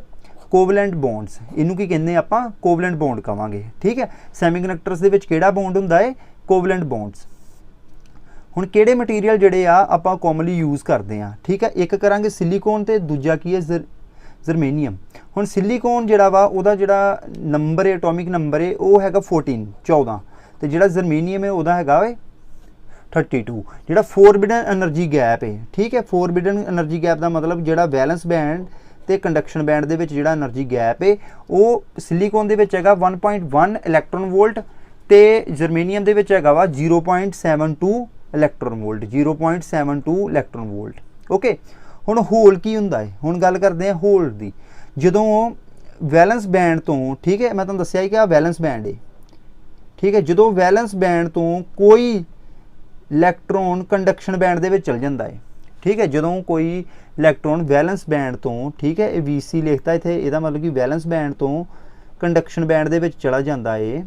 covalent bonds. ਇਹਨੂੰ ਕੀ ਕਹਿੰਦੇ ਆਪਾਂ, covalent bond ਕਵਾਂਗੇ, ਠੀਕ ਹੈ। ਸੈਮੀਕੰਡਕਟਰਸ ਦੇ ਵਿੱਚ ਕਿਹੜਾ ਬੌਂਡ ਹੁੰਦਾ ਹੈ, covalent bonds। ਹੁਣ ਕਿਹੜੇ ਮਟੀਰੀਅਲ ਜਿਹੜੇ ਆ ਆਪਾਂ ਕਾਮਨਲੀ ਯੂਜ਼ ਕਰਦੇ ਆ, ਠੀਕ ਹੈ। ਇੱਕ ਕਰਾਂਗੇ ਸਿਲੀਕੋਨ ਤੇ ਦੂਜਾ ਕੀ ਹੈ, ਜ਼ਰਮੇਨੀਅਮ। ਹੁਣ ਸਿਲੀਕੋਨ ਜਿਹੜਾ ਵਾ ਉਹਦਾ ਜਿਹੜਾ ਨੰਬਰ ਹੈ, ਐਟੋਮਿਕ ਨੰਬਰ ਹੈ, ਉਹ ਹੈਗਾ 14, ਤੇ ਜਿਹੜਾ ਜ਼ਰਮੇਨੀਅਮ ਹੈ ਉਹਦਾ ਹੈਗਾ ਵੇ 32 ਜਿਹੜਾ ਫੋਰਬਿਡਨ એનર્ਜੀ ਗੈਪ ਹੈ ਠੀਕ ਹੈ ਫੋਰਬਿਡਨ એનર્ਜੀ ਗੈਪ ਦਾ ਮਤਲਬ ਜਿਹੜਾ ਵੈਲੈਂਸ ਬੈਂਡ ਤੇ ਕੰਡਕਸ਼ਨ ਬੈਂਡ ਦੇ ਵਿੱਚ ਜਿਹੜਾ એનર્ਜੀ ਗੈਪ ਹੈ ਉਹ ਸਿਲੀਕੋਨ ਦੇ ਵਿੱਚ ਹੈਗਾ 1.1 ਇਲੈਕਟ੍ਰੋਨ ਵੋਲਟ ਤੇ ਜਰਮੇਨੀਅਮ ਦੇ ਵਿੱਚ ਹੈਗਾ ਵਾ 0.72 electron volt 0.72 electron volt okay ਹੁਣ ਹੋਲ ਕੀ ਹੁੰਦਾ ਹੈ ਹੁਣ ਗੱਲ ਕਰਦੇ ਹਾਂ ਹੋਲ ਦੀ ਜਦੋਂ ਵੈਲੈਂਸ ਬੈਂਡ ਤੋਂ ਠੀਕ ਹੈ ਮੈਂ ਤੁਹਾਨੂੰ ਦੱਸਿਆ ਹੀ ਕਿ ਆ ਵੈਲੈਂਸ ਬੈਂਡ ਹੈ ਠੀਕ ਹੈ ਜਦੋਂ ਵੈਲੈਂਸ ਬੈਂਡ ਤੋਂ ਕੋਈ ਇਲੈਕਟ੍ਰੋਨ ਕੰਡਕਸ਼ਨ ਬੈਂਡ ਦੇ ਵਿੱਚ ਚਲ ਜਾਂਦਾ ਹੈ ਠੀਕ ਹੈ ਜਦੋਂ ਕੋਈ ਇਲੈਕਟ੍ਰੋਨ ਵੈਲੈਂਸ ਬੈਂਡ ਤੋਂ ਠੀਕ ਹੈ ਇਹ VC ਲਿਖਤਾ ਇੱਥੇ ਇਹਦਾ ਮਤਲਬ ਕਿ ਵੈਲੈਂਸ ਬੈਂਡ ਤੋਂ ਕੰਡਕਸ਼ਨ ਬੈਂਡ ਦੇ ਵਿੱਚ ਚਲਾ ਜਾਂਦਾ ਹੈ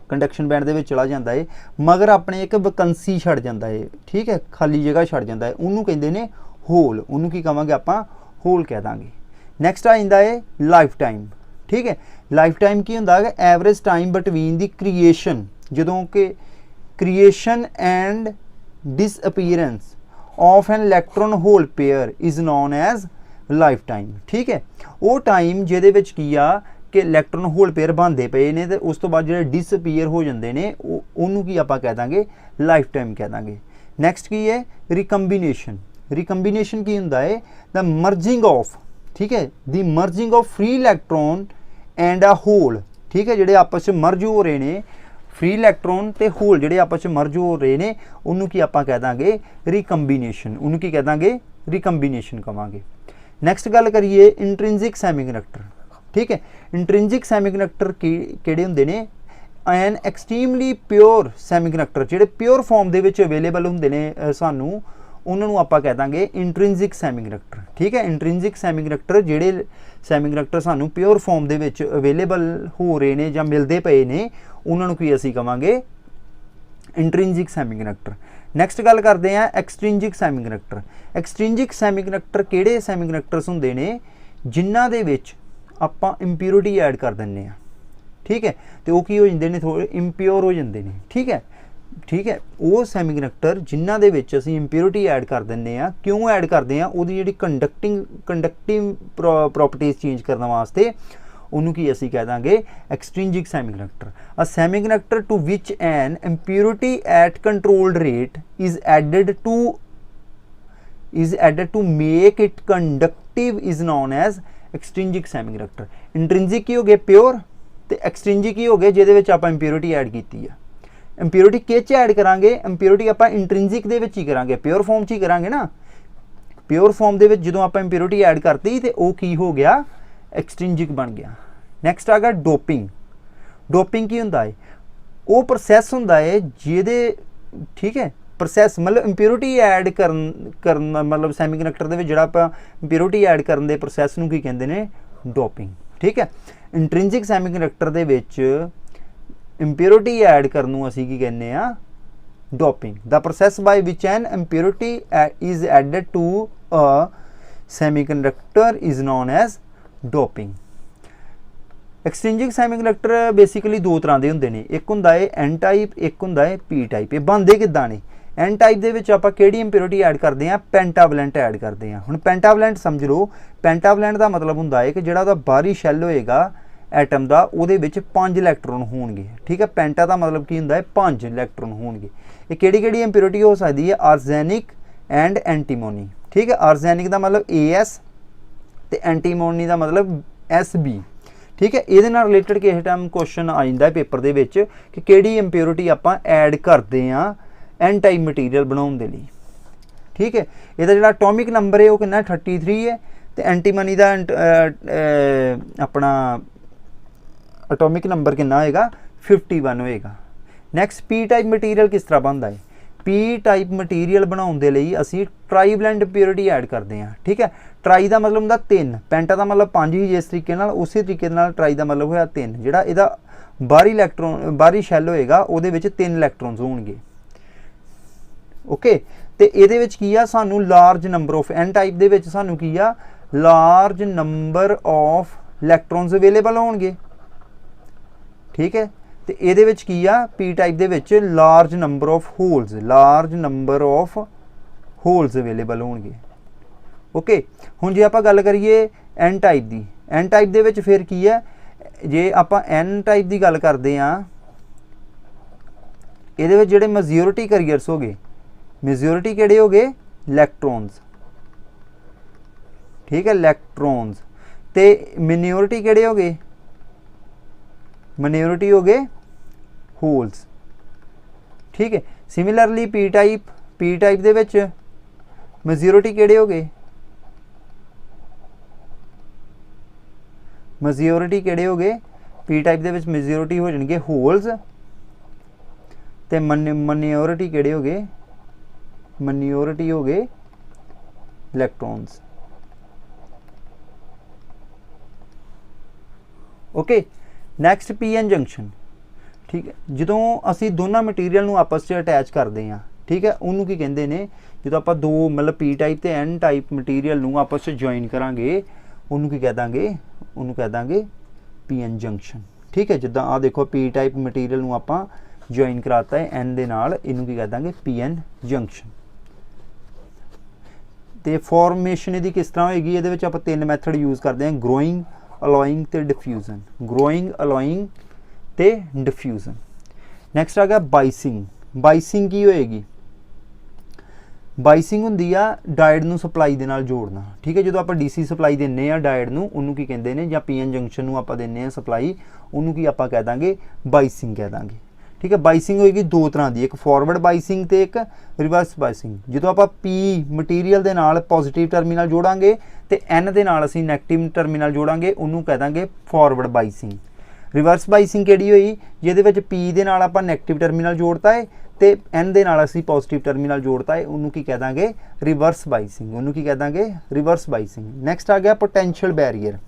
ਕੰਡਕਸ਼ਨ ਬੈਂਡ ਦੇ ਵਿੱਚ ਚਲਾ ਜਾਂਦਾ ਹੈ ਮਗਰ ਆਪਣੇ ਇੱਕ ਵੈਕੈਂਸੀ ਛੱਡ ਜਾਂਦਾ ਹੈ ਠੀਕ ਹੈ ਖਾਲੀ ਜਗ੍ਹਾ ਛੱਡ ਜਾਂਦਾ ਹੈ ਉਹਨੂੰ ਕਹਿੰਦੇ ਨੇ ਹੋਲ ਉਹਨੂੰ ਕੀ ਕਹਾਂਗੇ ਆਪਾਂ ਹੋਲ ਕਹਿ ਦਾਂਗੇ ਨੈਕਸਟ ਆ ਜਾਂਦਾ ਹੈ ਲਾਈਫ ਟਾਈਮ ਠੀਕ ਹੈ ਲਾਈਫ ਟਾਈਮ ਕੀ ਹੁੰਦਾ ਹੈ average time between the creation ਜਦੋਂ ਕਿ creation and disappearance of an electron hole pair is known as lifetime ਠੀਕ ਹੈ ਉਹ ਟਾਈਮ ਜਿਹਦੇ ਵਿੱਚ ਕੀ ਆ ਕਿ ਇਲੈਕਟ੍ਰੋਨ ਹੋਲ ਪੇਅਰ ਬਣਦੇ ਪਏ ਨੇ ਤੇ ਉਸ ਤੋਂ ਬਾਅਦ ਜਿਹੜੇ ਡਿਸਅਪੀਅਰ ਹੋ ਜਾਂਦੇ ਨੇ ਉਹਨੂੰ ਕੀ ਆਪਾਂ ਕਹਿ ਦਾਂਗੇ ਲਾਈਫ ਟਾਈਮ ਕਹਿ ਦਾਂਗੇ ਨੈਕਸਟ ਕੀ ਹੈ ਰਿਕੰਬੀਨੇਸ਼ਨ ਕੀ ਹੁੰਦਾ ਹੈ ਦਾ ਮਰਜਿੰਗ ਆਫ ਠੀਕ ਹੈ the merging of free electron and a hole ਠੀਕ ਹੈ ਜਿਹੜੇ ਆਪਸ ਵਿੱਚ ਮਰਜ ਹੋ ਰਹੇ ਨੇ ਫ੍ਰੀ ਇਲੈਕਟ੍ਰੋਨ ਤੇ ਹੋਲ ਜਿਹੜੇ ਆਪਸ ਵਿੱਚ ਮਰਜ ਹੋ ਰਹੇ ਨੇ ਉਹਨੂੰ ਕੀ ਆਪਾਂ ਕਹਿ ਦਾਂਗੇ ਰਿਕੰਬੀਨੇਸ਼ਨ ਉਹਨੂੰ ਕੀ ਕਹਿ ਦਾਂਗੇ ਰਿਕੰਬੀਨੇਸ਼ਨ ਕਵਾਂਗੇ ਨੈਕਸਟ ਗੱਲ ਕਰੀਏ ਇੰਟ੍ਰਿੰਸਿਕ ਸੈਮੀਕੰਡਕਟਰ ਠੀਕ ਹੈ ਇੰਟ੍ਰਿੰਸਿਕ ਸੈਮੀਕੰਡਕਟਰ ਕਿਹੜੇ ਹੁੰਦੇ ਨੇ ਐਨ ਐਕਸਟ੍ਰੀਮਲੀ ਪਿਓਰ ਸੈਮੀਕੰਡਕਟਰ ਜਿਹੜੇ ਪਿਓਰ ਫਾਰਮ ਦੇ ਵਿੱਚ ਅਵੇਲੇਬਲ ਹੁੰਦੇ ਨੇ ਸਾਨੂੰ ਉਹਨਾਂ ਨੂੰ ਆਪਾਂ ਕਹਿ ਦਾਂਗੇ ਇੰਟ੍ਰਿੰਸਿਕ ਸੈਮੀਕੰਡਕਟਰ ਠੀਕ ਹੈ ਇੰਟ੍ਰਿੰਸਿਕ ਸੈਮੀਕੰਡਕਟਰ ਜਿਹੜੇ ਸੈਮੀਕੰਡਕਟਰ ਸਾਨੂੰ ਪਿਓਰ ਫਾਰਮ ਦੇ ਵਿੱਚ ਅਵੇਲੇਬਲ ਹੋ ਰਹੇ ਨੇ ਜਾਂ ਮਿਲਦੇ ਪਏ ਨੇ ਉਹਨਾਂ ਨੂੰ ਕੀ ਅਸੀਂ ਕਵਾਂਗੇ ਇੰਟ੍ਰਿੰਸਿਕ ਸੈਮੀਕੰਡਕਟਰ ਨੈਕਸਟ ਗੱਲ ਕਰਦੇ ਆ ਐਕਸਟ੍ਰਿੰਸਿਕ ਸੈਮੀਕੰਡਕਟਰ ਕਿਹੜੇ ਸੈਮੀਕੰਡਕਟਰਸ ਹੁੰਦੇ ਨੇ ਜਿਨ੍ਹਾਂ ਦੇ ਵਿੱਚ ਆਪਾਂ ਇੰਪਿਉਰਿਟੀ ਐਡ ਕਰ ਦਿੰਦੇ ਆ ਠੀਕ ਹੈ ਤੇ ਉਹ ਕੀ ਹੋ ਜਾਂਦੇ ਨੇ ਥੋੜੇ ਇੰਪਿਓਰ ਹੋ ਜਾਂਦੇ ਨੇ ਠੀਕ ਹੈ ਉਹ ਸੈਮੀਕੰਡਕਟਰ ਜਿਨ੍ਹਾਂ ਦੇ ਵਿੱਚ ਅਸੀਂ ਇੰਪਿਉਰਿਟੀ ਐਡ ਕਰ ਦਿੰਦੇ ਆ ਕਿਉਂ ਐਡ ਕਰਦੇ ਆ ਉਹਦੀ ਜਿਹੜੀ ਕੰਡਕਟਿਵ ਪ੍ਰੋਪਰਟੀਜ਼ ਚੇਂਜ ਕਰਨ ਵਾਸਤੇ ਉਹਨੂੰ ਕੀ ਅਸੀਂ ਕਹਿ ਦਾਂਗੇ extrinsic semiconductor a semiconductor to which an impurity at controlled rate is added to make it conductive is known as extrinsic semiconductor intrinsic ਕੀ ਹੋ ਗਏ ਪਿਓਰ ਤੇ ਐਕਸਟ੍ਰਿੰਸਿਕ ਕੀ ਹੋ ਗਏ ਜਿਹਦੇ ਵਿੱਚ ਆਪਾਂ ਇੰਪਿਉਰਿਟੀ ਐਡ ਕੀਤੀ ਆ ਇੰਪਿਉਰਿਟੀ ਕਿਹ 'ਚ ਐਡ ਕਰਾਂਗੇ ਇੰਪਿਉਰਿਟੀ ਆਪਾਂ ਇੰਟ੍ਰਿੰਸਿਕ ਦੇ ਵਿੱਚ ਹੀ ਕਰਾਂਗੇ ਪਿਓਰ ਫਾਰਮ 'ਚ ਹੀ ਕਰਾਂਗੇ ਨਾ ਪਿਓਰ ਫਾਰਮ ਦੇ ਵਿੱਚ ਜਦੋਂ ਆਪਾਂ ਇੰਪਿਉਰਿਟੀ ਐਡ ਕਰਤੀ ਤੇ ਉਹ ਕੀ ਹੋ ਗਿਆ ਐਕਸਟ੍ਰਿੰਸਿਕ ਬਣ ਗਿਆ ਨੈਕਸਟ ਆ ਗਿਆ ਡੋਪਿੰਗ ਕੀ ਹੁੰਦਾ ਹੈ ਉਹ ਪ੍ਰੋਸੈਸ ਹੁੰਦਾ ਹੈ ਜਿਹਦੇ ਠੀਕ ਹੈ ਪ੍ਰੋਸੈਸ ਮਤਲਬ ਇੰਪਿਉਰਿਟੀ ਐਡ ਕਰਨ ਮਤਲਬ ਸੈਮੀਕੰਡਕਟਰ ਦੇ ਵਿੱਚ ਜਿਹੜਾ ਆਪਾਂ ਇੰਪਿਉਰਿਟੀ ਐਡ ਕਰਨ ਦੇ ਪ੍ਰੋਸੈਸ ਨੂੰ ਕੀ ਕਹਿੰਦੇ ਨੇ ਡੋਪਿੰਗ ਠੀਕ ਹੈ ਇੰਟ੍ਰਿੰਸਿਕ ਸੈਮੀਕੰਡਕਟਰ ਦੇ ਵਿੱਚ ਇੰਪਿਉਰਿਟੀ ਐਡ ਕਰਨ ਨੂੰ ਅਸੀਂ ਕੀ ਕਹਿੰਦੇ ਆ ਡੋਪਿੰਗ ਦਾ process by which an impurity is added to a semiconductor is known as doping extrinsic semiconductor basically ਦੋ ਤਰ੍ਹਾਂ ਦੇ ਹੁੰਦੇ ਨੇ ਇੱਕ ਹੁੰਦਾ ਹੈ ਐਨ ਟਾਈਪ ਇੱਕ ਹੁੰਦਾ ਹੈ ਪੀ ਟਾਈਪ ਇਹ ਬਣਦੇ ਕਿੱਦਾਂ ਨੇ ਐਨ ਟਾਈਪ ਦੇ ਵਿੱਚ ਆਪਾਂ ਕਿਹੜੀ ਇੰਪਿਉਰਿਟੀ ਐਡ ਕਰਦੇ ਆ ਪੈਂਟਾਵਲੈਂਟ ਐਡ ਕਰਦੇ ਆ ਹੁਣ ਪੈਂਟਾਵਲੈਂਟ ਸਮਝ ਲਓ ਪੈਂਟਾਵਲੈਂਟ ਦਾ ਮਤਲਬ ਹੁੰਦਾ ਹੈ ਕਿ ਜਿਹੜਾ ਉਹਦਾ ਬਾਹਰੀ ਸ਼ੈੱਲ ਹੋਏਗਾ ਐਟਮ ਦਾ ਉਹਦੇ ਵਿੱਚ 5 ਇਲੈਕਟ੍ਰੋਨ ਹੋਣਗੇ ਠੀਕ ਹੈ ਪੈਂਟਾ ਦਾ ਮਤਲਬ ਕੀ ਹੁੰਦਾ ਹੈ 5 ਇਲੈਕਟ੍ਰੋਨ ਹੋਣਗੇ ਇਹ ਕਿਹੜੀ ਇੰਪਿਉਰਿਟੀ ਹੋ ਸਕਦੀ ਹੈ ਆਰਸੈਨਿਕ ਐਂਡ ਐਂਟੀਮੋਨੀ ਠੀਕ ਹੈ ਆਰਸੈਨਿਕ ਦਾ ਮਤਲਬ AS ਤੇ ਐਂਟੀਮੋਨੀ ਦਾ ਮਤਲਬ SB ਠੀਕ ਹੈ ਇਹਦੇ ਨਾਲ ਰਿਲੇਟਡ ਕਿਸੇ ਟਾਈਮ ਕੁਐਸਚਨ ਆ ਜਾਂਦਾ ਪੇਪਰ ਦੇ ਵਿੱਚ ਕਿ ਕਿਹੜੀ ਇੰਪਿਉਰਿਟੀ ਆਪਾਂ ਐਡ ਕਰਦੇ ਆ ਐਨ ਟਾਈਪ ਮਟੀਰੀਅਲ ਬਣਾਉਣ ਦੇ ਲਈ ਠੀਕ ਹੈ ਇਹਦਾ ਜਿਹੜਾ ਐਟੋਮਿਕ ਨੰਬਰ ਹੈ ਉਹ ਕਿੰਨਾ 33 ਹੈ ਤੇ ਐਂਟੀਮੋਨੀ ਦਾ ਆਪਣਾ ਐਟੋਮਿਕ ਨੰਬਰ ਕਿੰਨਾ ਹੋਏਗਾ 51 ਹੋਏਗਾ ਨੈਕਸਟ ਪੀ ਟਾਈਪ ਮਟੀਰੀਅਲ ਕਿਸ ਤਰ੍ਹਾਂ ਬਣਦਾ ਹੈ ਪੀ ਟਾਈਪ ਮਟੀਰੀਅਲ ਬਣਾਉਣ ਦੇ ਲਈ ਅਸੀਂ ਟ੍ਰਾਈਵਲੈਂਟ ਇੰਪਿਉਰਿਟੀ ਐਡ ਕਰਦੇ ਹਾਂ ਠੀਕ ਹੈ ਟ੍ਰਾਈ ਦਾ ਮਤਲਬ ਹੁੰਦਾ 3 ਪੈਂਟਾ ਦਾ ਮਤਲਬ 5 ਹੀ ਜਿਸ ਤਰੀਕੇ ਨਾਲ ਉਸੇ ਤਰੀਕੇ ਨਾਲ ਟ੍ਰਾਈ ਦਾ ਮਤਲਬ ਹੋਇਆ 3 ਜਿਹੜਾ ਇਹਦਾ ਬਾਹਰੀ ਸ਼ੈੱਲ ਹੋਏਗਾ ਉਹਦੇ ਵਿੱਚ 3 ਇਲੈਕਟ੍ਰੋਨਸ ਹੋਣਗੇ ਓਕੇ ਤੇ ਇਹਦੇ ਵਿੱਚ ਕੀ ਆ ਸਾਨੂੰ large number of N type ਦੇ ਵਿੱਚ ਸਾਨੂੰ ਕੀ ਆ large number of electrons available ਹੋਣਗੇ ਠੀਕ ਹੈ ਤੇ ਇਹਦੇ ਵਿੱਚ ਕੀ ਆ ਪੀ ਟਾਈਪ ਦੇ ਵਿੱਚ large number of holes available ਹੋਣਗੇ ਓਕੇ ਹੁਣ ਜੇ ਆਪਾਂ ਗੱਲ ਕਰੀਏ ਐਨ ਟਾਈਪ ਦੀ ਐਨ ਟਾਈਪ ਦੇ ਵਿੱਚ ਫਿਰ ਕੀ ਹੈ ਜੇ ਆਪਾਂ ਐਨ ਟਾਈਪ ਦੀ ਗੱਲ ਕਰਦੇ ਆ ਇਹਦੇ ਵਿੱਚ ਜਿਹੜੇ ਮੈਜੋਰਿਟੀ ਕੈਰੀਅਰਸ ਹੋ ਗਏ, ਮੈਜੋਰਿਟੀ ਕਿਹੜੇ ਹੋ ਗਏ, ਇਲੈਕਟ੍ਰੋਨਸ, ठीक है, इलैक्ट्रॉन्स। ते मिनोरिटी किहड़े हो गए, मिनोरिटी हो गए होल्स, ठीक है। सिमिलरली पी टाइप दे विच मेजोरिटी किहड़े हो गए, मेजोरिटी किहड़े हो गए, पी टाइप दे विच मेजोरिटी हो जाणगे होल्स, ते मिनोरिटी किहड़े हो गए, मिनोरिटी हो गए electrons. Okay, next P N junction, ठीक है। जो असी दोनों मटीरियल आपस में अटैच करते हैं, ठीक है, उन्होंने की कहते हैं, जो आप दो मतलब पी टाइप तो एन टाइप मटीरियल आपस में ज्वाइन करांगे, उन्होंने की कह देंगे, उन्होंने कह देंगे पी एन जंक्शन, ठीक है। जिदा आ देखो पी टाइप मटीरियल आप ज्वाइन कराता है एन दे नाल, इनू की कह देंगे पी एन जंक्शन। तो फॉर्मेशन इसकी किस तरह होएगी, ये आप तीन मैथड यूज़ करते हैं, ग्रोइंग, अलोइंग ते डिफ्यूजन, ग्रोइंग, अलोइंग ते डिफ्यूजन। नैक्सट आ गया बाइसिंग। बाइसिंग की होएगी, बाइसिंग हुंदी आ डायोड नूं सप्लाई दे नाल जोड़ना, ठीक है। जो आप डीसी सप्लाई देने आ डायोड नूं, उन्होंने की कहते हैं, या पी एन जंक्शन नूं आप देने आ सप्लाई, उन्होंने की आप कह देंगे बाइसिंग कह देंगे, ठीक है। बाइसिंग होएगी दो तरह की, एक फॉरवर्ड बाइसिंग ते एक रिवर्स बाइसिंग। जो आप पी मटीरियल दे नाल पॉजिटिव टर्मिनल जोड़ांगे तो एन दे नाल असीं नैगेटिव टर्मिनल जोड़ांगे, उन्होंने कह देंगे फॉरवर्ड बाइसिंग। रिवर्स बाइसिंग किहड़ी होई, जिहदे विच पी दे नाल आपां नैगेटिव टर्मिनल जोड़ता है तो एन दे नाल असीं पॉजिटिव टर्मिनल जोड़ता है, उन्होंने की कह देंगे रिवर्स बाइसिंग, उन्होंने की कह देंगे रिवर्स बाइसिंग। नैक्सट आ गया पोटेंशियल बैरीयर।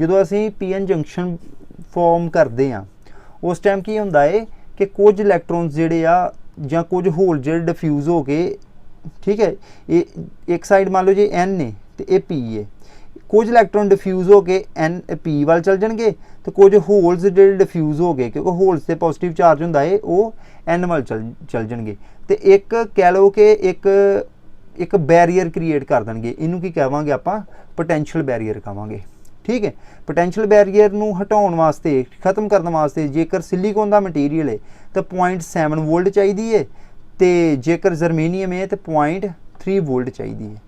जो असीं पी एन जंक्शन फॉर्म करते हैं, उस टाइम की हुंदा है कि कुछ इलैक्ट्रॉन्स जिहड़े आ जां कुछ होल जिहड़े डिफ्यूज़ हो के, ठीक है, ये एक साइड मान लो जी एन ने तो ये पी है, कुछ इलैक्ट्रॉन डिफ्यूज़ हो के एन पी वाल चल जाएंगे, तो कुछ होल्स जिहड़े डिफ्यूज़ हो गए, क्योंकि होल्स से पॉजिटिव चार्ज हुंदा है, वो एन वाल चल जाएंगे, तो एक कह लो कि एक बैरीयर क्रिएट कर देंगे, इनू की कहांगे आपां पोटेंशियल बैरीयर कहांगे, ठीक है। पोटेंशियल बैरीयर नूं हटाउण वास्ते, खत्म करने वास्ते जेकर सिलिकॉन दा मटीरियल है तो 0.7 वोल्ट चाहिए है, तो जेकर जर्मेनियम है तो 0.3 वोल्ट चाहिए है,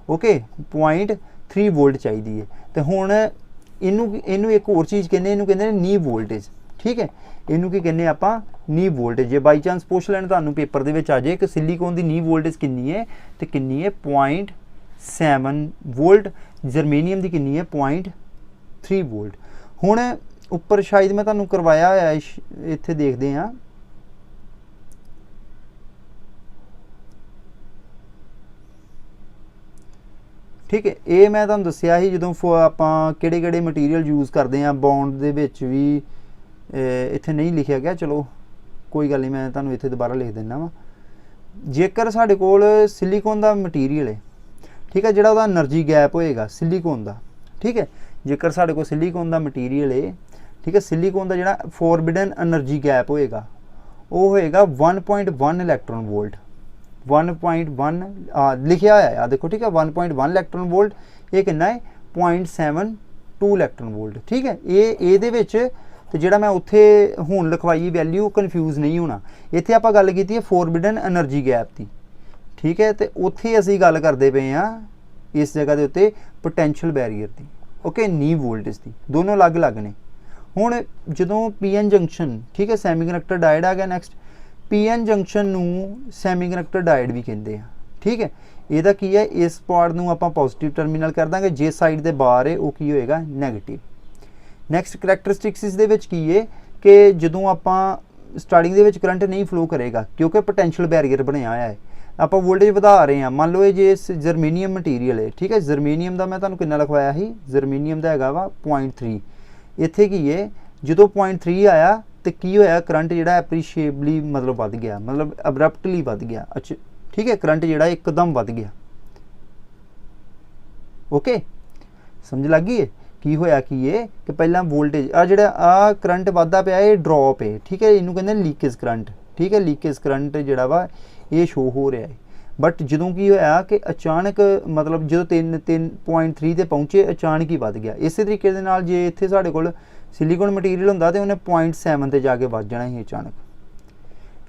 ओके, 0.3 वोल्ट चाहिए है। तो हुण इनू एक होर चीज़ कहने, इनू कहते हैं नी वोल्टेज, ठीक है। इनू की कहने आपां नी वोल्टेज। जे बाई चांस पुछ लैण तुहानूं पेपर दे विच आ जाए कि सिलिकॉन दी नी वोल्टेज कितनी है, तो कितनी है 0.7 वोल्ट, जर्मेनियम की कितनी है 0.3 वोल्ट। हुण उपर शायद मैं तुहानूं करवाया है, इत्थे देखते हैं, ठीक है। ये मैं तुहानूं दस्सिया ही जदों आपां किहड़े मटीरियल यूज़ करते हैं, बॉन्ड दे विच भी इत्थे नहीं लिखिया गया, चलो कोई गल नहीं, मैं तुहानूं इत्थे दोबारा लिख दिंदा वा। जेकर साडे कोल सिलिकॉन दा मटीरियल है, ठीक है, जिहड़ा उहदा एनर्जी गैप होएगा सिलिकॉन दा, ठीक है, जेकर साडे कोल सिलिकॉन दा मटीरियल है, ठीक है, सिलिकॉन दा जिहड़ा फॉरबिडन एनर्जी गैप होएगा वो होएगा 1.1 इलैक्ट्रॉन वोल्ट, 1.1 लिखिया है देखो, ठीक है, 1.1 इलैक्ट्रॉन वोल्ट, ये कितना है 0.72 इलैक्ट्रॉन वोल्ट, ठीक है। ये दे विच तो जिहड़ा मैं उत्थे हुण लिखवाई वैल्यू कन्फ्यूज़ नहीं होना, इत्थे आपां गल कीती है फॉरबिडन एनर्जी गैप की, ठीक है, तो उत्थे असीं गल करदे पे हां इस जगह के उत्ते पोटेंशियल बैरीयर की, ओके, नी वोल्टेज की, दोनों अलग अलग ने। हुण जदों पी एन जंक्शन, ठीक है, सैमीकंडक्टर डायोड आ गया। नैक्सट पी एन जंक्शन नूं सैमीकंडक्टर डायोड भी कहते हैं, ठीक है। इहदा की है, इस पार्ट नूं आपां पॉजिटिव टर्मिनल कर देंगे, जिस साइड दे बाहर है वो की होएगा नैगेटिव। नैक्सट करैक्टरिस्टिक्स इस दे विच की है कि जदों आपां स्टार्टिंग दे विच करंट नहीं फ्लो करेगा, क्योंकि पोटेंशियल बैरीयर बनया होया है, आप वोल्टेज वधा रहे हैं। मान लो ये जे जर्मेनियम मटीरियल है, ठीक है, जर्मेनियम का मैं तुहानूं कितना लिखवाया ही, जर्मेनियम का हैगा वा 0.3, इत्थे की है जो 0.3 आया तो की होया, करंट जिहड़ा एप्रीशिएबली मतलब वध गया, मतलब अब्रप्टली वध गया, अच्छा, ठीक है, करंट जिहड़ा एकदम वध गया, ओके, समझ लग गई है की होया की है कि पहला वोल्टेज आ जिहड़ा आ करंट वधदा पिया, ये ड्रॉप है, ठीक है, इनू कहंदे लीकेज करंट, ठीक है, लीकेज करंट जिहड़ा वा ये शो हो रहा है। बट जदों की होया कि अचानक मतलब जो 3.3 ते पहुँचे, अचानक ही वध गया। इस तरीके दे नाल जे इत्थे साडे कोल सिलिकॉन मटीरियल हुंदा ते उन्हें 0.7 ते जाके वध जाना ही अचानक।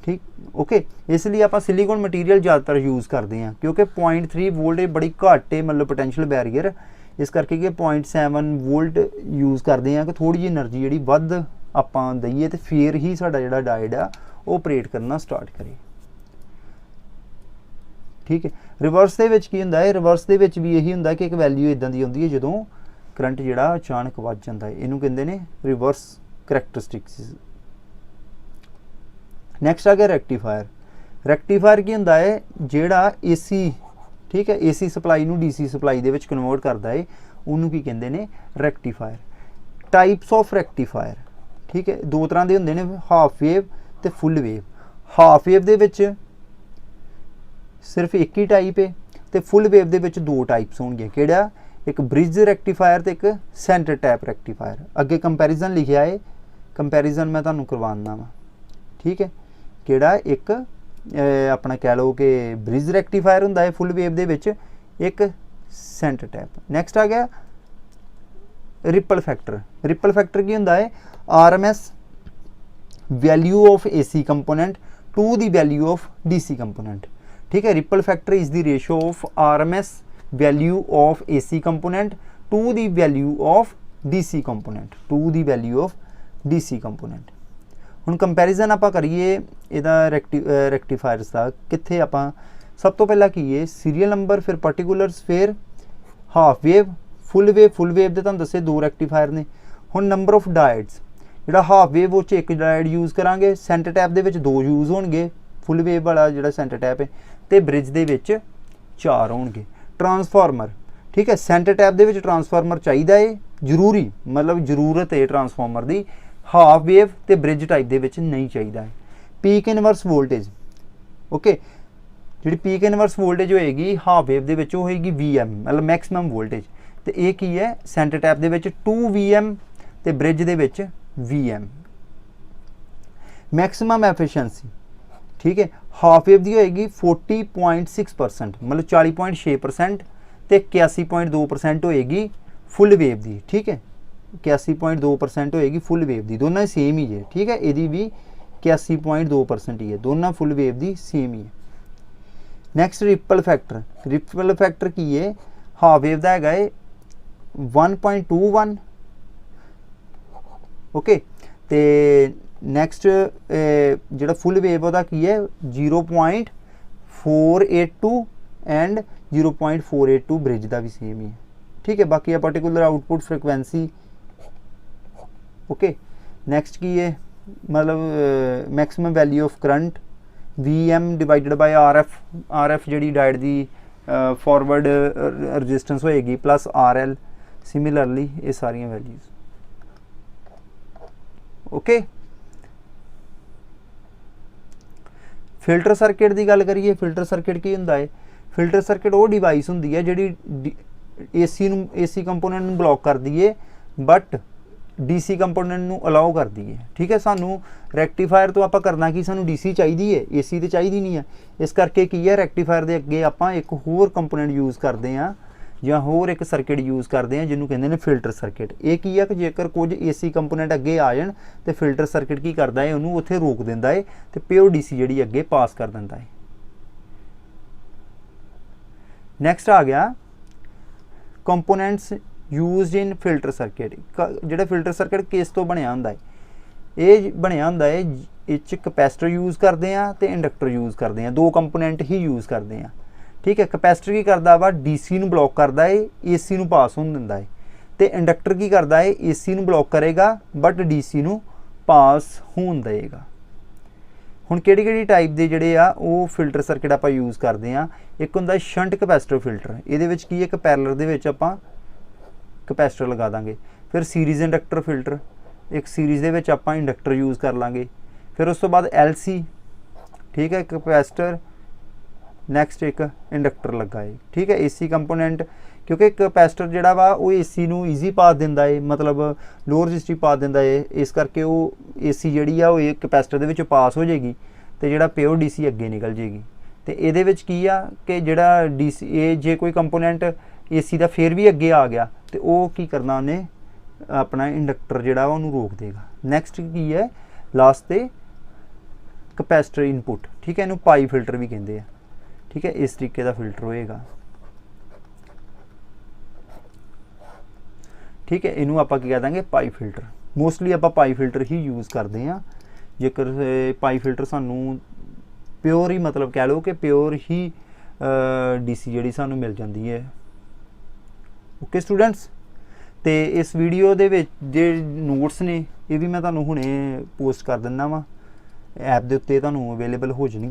ठीक, ओके। इसलिए आप सिलिकॉन मटीरियल ज़्यादातर यूज़ करते हैं क्योंकि 0.3 वोल्ट बड़ी घट है मतलब पोटेंशियल बैरीयर, इस करके कि 0.7 वोल्ट यूज़ करते हैं कि थोड़ी जी एनर्जी जी वध आपां दईए तो फिर ही साडा जिहड़ा डायोड आ वो ऑपरेट करना स्टार्ट करे। ठीक है, रिवर्स दे विच की हुंदा है, रिवर्स दे विच भी यही हुंदा कि एक वैल्यू इदां दी आउंदी है जदों करंट जिहड़ा अचानक वध जांदा है, इहनूं कहंदे ने रिवर्स करैक्टरिस्टिक्स। नैक्सट आ गया रैक्टीफायर। रैक्टीफायर की हुंदा है जिहड़ा एसी, ठीक है, एसी सप्लाई नूं DC supply they which convert करदा है, उहनूं की कहंदे ने रैक्टीफायर। टाइप्स ऑफ रैक्टीफायर, ठीक है, दो तरह के हुंदे ने, हाफ वेव ते फुल वेव। हाफ वेव दे विच सिर्फ एक ही टाइप है तो फुल वेव दे विच दो टाइप्स होंगे, किहड़ा, एक ब्रिज रैक्टीफायर ते एक सेंटर टैप रैक्टीफायर। अगे कंपैरिजन लिखिया है, कंपैरिजन मैं तुहानूं करवाना वा, ठीक है, किहड़ा एक अपना कह लो कि ब्रिज रैक्टीफायर हुंदा है फुल वेव दे विच, एक सेंटर टैप। नैक्सट आ गया रिपल फैक्टर। रिपल फैक्टर की हुंदा है RMS value of AC component to the value of DC component. ठीक है, ripple factor is the ratio of RMS value of AC component to the value of DC component, to the value of DC component. हुण comparison आपां करिए इहदा रैक्टीफायर्स दा, कित्थे आपां सब तो पहला कीए सीरीयल नंबर, फिर पर्टिकुलर्स, फिर half wave, full wave. Full wave दे तुहानूं दस्से दो रैक्टीफायर ने। हुण नंबर ऑफ डायोड्स, जिहड़ा हाफ वेव उह 'च एक डायोड यूज़ करांगे, सेंटर टैप दे विच दो यूज़ होणगे, फुल वेव वाला जिहड़ा सेंटर टैप है, ते ब्रिज दे विच 4 होणगे। ट्रांसफार्मर, ठीक है, सेंटर टैप दे विच ट्रांसफार्मर चाहिदा है, जरूरी मतलब जरूरत है ट्रांसफार्मर दी, हाफ वेव ते ब्रिज टाइप दे विच नहीं चाहिदा है। पीक इनवर्स वोल्टेज, ओके, जिहड़ी पीक इनवर्स वोल्टेज होएगी हाफ वेव दे विच होएगी VM मतलब मैक्सिमम वोल्टेज, ते इह की है सेंटर टैप दे विच 2 VM ते ब्रिज दे विच VM। मैक्सिमम एफिशिएंसी, ठीक है, हाफ वेव दी होएगी 40.6% मतलब 40.6% ते 81.2% होएगी फुल वेव दी। ठीक है, 81.2% होएगी फुल वेव दी, दोनों सेम ही है। ठीक है, यदि भी 81.2% ही है, दोनों फुल वेव दी सेम ही है। Next ripple factor. Ripple factor की है हाफ वेव दा हैगा 1.21, ओके, ते नैक्सट जिहड़ा फुल वेव ओहदा की है 0.482 एंड 0.482 ब्रिज का भी सेम ही है। ठीक है, बाकी particular output frequency, okay. Next की है मतलब maximum value of current VM divided by RF जी डायोड की फॉरवर्ड रजिस्टेंस होएगी प्लस RL, सिमिलरली ये सारिया वैल्यूज, ओके। फिल्टर सर्किट की गल करिए, फिल्टर सर्किट की हुंदा है, फिल्टर सर्किट वो डिवाइस हुंदी है जिहड़ी AC कंपोनेंट नूं ब्लॉक करदी है बट DC कंपोनेंट नूं अलाउ करदी है। ठीक है, सानू रैक्टीफायर तो आपां करना कि सानू DC चाहिदी है, AC तो चाहिदी नहीं है, इस करके की है रैक्टीफायर दे अगे आपां एक होर कंपोनेंट यूज़ करते हैं ਜਾਂ होर एक सर्किट यूज़ करते हैं जिन्होंने कहते हैं फिल्टर सर्किट। ये की है कि जेकर कुछ AC कंपोनेंट अगे आ जाए तो फिल्टर सर्किट की करता है, उन्होंने उत्थे रोक देता है तो प्योर DC जी अगे पास कर देता है। नैक्सट आ गया components use in filter circuit. जो फिल्टर सर्किट किस तो बनया होंदा है, ये बनया होंदा है इस कैपेसिटर यूज़ करते हैं तो इंडक्टर यूज़ करते हैं, दो कंपोनेंट ही यूज़ करते हैं। ठीक है, कैपेसिटर की करता वा DC नूं ब्लॉक करता है, AC नूं पास होने दिंदा है, तो इंडक्टर की करता है AC नूं ब्लॉक करेगा बट DC नूं पास होने देगा। हुण किहड़ी टाइप के जिहड़े आ वो फिल्टर सर्किट आपां यूज़ करते हैं, एक हुंदा शंट कैपेसिटर फिल्टर, इहदे विच की एक पैरेलल दे विच आपां कैपेसिटर लगा देंगे, फिर सीरीज़ इंडक्टर फिल्टर, एक सीरीज़ दे विच आपां इंडक्टर यूज़ कर लांगे, फिर उस तो बाद LC, ठीक है, कैपेसिटर, नैक्सट एक इंडक्टर लगा है। ठीक है, AC कंपोनेंट क्योंकि कैपेसिटर जिहड़ा वा वो AC नूं ईजी पास दिंदा है, मतलब लो रजिस्टिव पास दिंदा है, इस करके वो AC जिहड़ी आ वो एक कैपेसिटर दे विच पास हो जाएगी तो जिहड़ा प्योर DC अगे निकल जाएगी। तो इहदे विच की आ कि जिहड़ा DC जे कोई कंपोनेंट AC दा फिर भी अगे आ गया तो वो की करना उन्हें अपना इंडक्टर जिहड़ा उन्होंने रोक देगा। नैक्सट की है लास्ट ते ਕਪੈਸਿਟਰ ਇਨਪੁਟ, ਠੀਕ ਹੈ, ਇਹਨੂੰ ਪਾਈ ਫਿਲਟਰ ਵੀ ਕਹਿੰਦੇ ਆ, ਠੀਕ ਹੈ। ਇਸ ਤਰੀਕੇ ਦਾ ਫਿਲਟਰ ਹੋਏਗਾ, ਠੀਕ ਹੈ। ਇਹਨੂੰ ਆਪਾਂ ਕੀ ਕਹਿ ਦਾਂਗੇ, ਪਾਈ ਫਿਲਟਰ। ਮੋਸਟਲੀ ਆਪਾਂ ਪਾਈ ਫਿਲਟਰ ਹੀ ਯੂਜ਼ ਕਰਦੇ ਹਾਂ। ਜੇਕਰ ਪਾਈ ਫਿਲਟਰ ਸਾਨੂੰ ਪਿਓਰ ਹੀ, ਮਤਲਬ ਕਹਿ ਲਓ ਕਿ ਪਿਓਰ ਹੀ ਡੀਸੀ ਜਿਹੜੀ ਸਾਨੂੰ ਮਿਲ ਜਾਂਦੀ ਹੈ। ਓਕੇ ਸਟੂਡੈਂਟਸ, ਤੇ ਇਸ ਵੀਡੀਓ ਦੇ ਵਿੱਚ ਜੇ ਨੋਟਸ ਨੇ ਇਹ ਵੀ ਮੈਂ ਤੁਹਾਨੂੰ ਹੁਣੇ ਪੋਸਟ ਕਰ ਦਿੰਦਾ ਵਾ, ਐਪ ਦੇ ਉੱਤੇ ਤੁਹਾਨੂੰ ਅਵੇਲੇਬਲ ਹੋ ਜਾਣਗੇ।